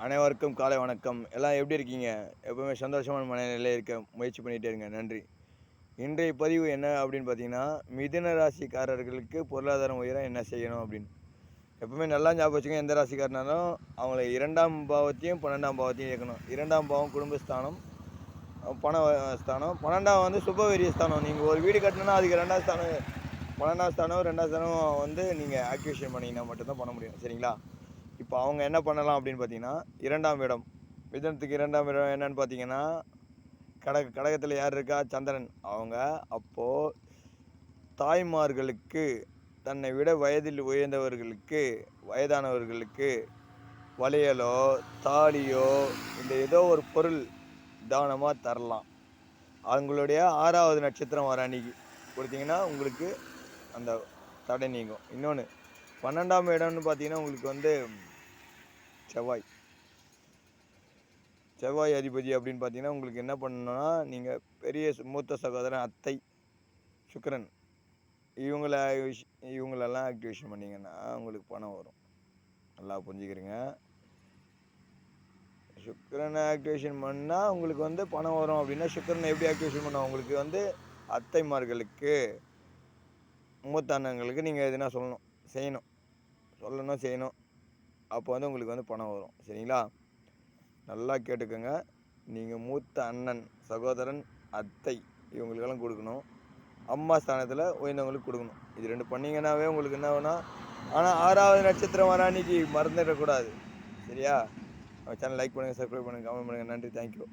அனைவருக்கும் காலை வணக்கம். எல்லாம் எப்படி இருக்கீங்க? எப்பவுமே சந்தோஷமான மனநிலையில இருக்க முயற்சி பண்ணிகிட்டே இருங்க. நன்றி. இன்றைய பதிவு என்ன அப்படின்னு பார்த்தீங்கன்னா, மிதுன ராசிக்காரர்களுக்கு பொருளாதாரம் உயர என்ன செய்யணும் அப்படின்னு. எப்பவுமே நல்லா ஞாபகம் வச்சுக்கோங்க, எந்த ராசிக்காரனாலும் அவங்கள 2ஆம் பாவத்தையும் 12ஆம் பாவத்தையும் இயக்கணும். 2ஆம் பாவம் குடும்பஸ்தானம், பண ஸ்தானம். 12ஆம் வந்து சுபவெரிய ஸ்தானம். நீங்கள் ஒரு வீடு கட்டணும்னா அதுக்கு 2ஆம் ஸ்தானம், 12ஆம் ஸ்தானம் 2ஆம் ஸ்தானம் வந்து நீங்கள் ஆக்டிவேஷன் பண்ணிங்கன்னா மட்டும்தான் பண்ண முடியும். சரிங்களா? இப்போ அவங்க என்ன பண்ணலாம் அப்படின்னு பார்த்தீங்கன்னா, 2ஆம் இடம், மிதுனத்துக்கு 2ஆம் இடம் என்னன்னு பார்த்தீங்கன்னா, கடகத்தில் யார் இருக்கா? சந்திரன். அவங்க அப்போது தாய்மார்களுக்கு, தன்னை விட வயதில் உயர்ந்தவர்களுக்கு, வயதானவர்களுக்கு வளையலோ தாலியோ இல்லை ஏதோ ஒரு பொருள் தானமாக தரலாம். அவங்களுடைய 6வது நட்சத்திரம் வர அன்னைக்கு கொடுத்தீங்கன்னா உங்களுக்கு அந்த தடை நீங்கும். இன்னொன்று, 12ஆம் இடம்னு பார்த்தீங்கன்னா உங்களுக்கு வந்து செவ்வாய். செவ்வாய் அதிபதி அப்படின்னு பார்த்தீங்கன்னா உங்களுக்கு என்ன பண்ணணும்னா, நீங்கள் பெரிய மூத்த சகோதரன், அத்தை, சுக்கிரன் இவங்கள இவங்களெல்லாம் ஆக்டிவேஷன் பண்ணிங்கன்னா உங்களுக்கு பணம் வரும். நல்லா புரிஞ்சுக்கிறீங்க. சுக்கிரனை ஆக்டிவேஷன் பண்ணால் உங்களுக்கு வந்து பணம் வரும். அப்படின்னா சுக்கிரனை எப்படி ஆக்டிவேஷன் பண்ணோம்? உங்களுக்கு வந்து அத்தைமார்களுக்கு, மூத்த அண்ணங்களுக்கு நீங்கள் எதுனா செய்யணும். அப்போ வந்து உங்களுக்கு வந்து பணம் வரும். சரிங்களா? நல்லா கேட்டுக்கோங்க. நீங்கள் மூத்த அண்ணன், சகோதரன், அத்தை இவங்களுக்கெல்லாம் கொடுக்கணும். அம்மா ஸ்தானத்தில் உயர்ந்தவங்களுக்கு கொடுக்கணும். இது 2 பண்ணிங்கன்னாவே உங்களுக்கு என்ன ஆகுனா, ஆனால் 6வது நட்சத்திரம் வர அன்னைக்கு மறந்துடக்கூடாது. சரியா? சேனல் லைக் பண்ணுங்கள், சப்ஸ்கிரைப் பண்ணுங்கள், கமெண்ட் பண்ணுங்கள். நன்றி. தேங்க்யூ.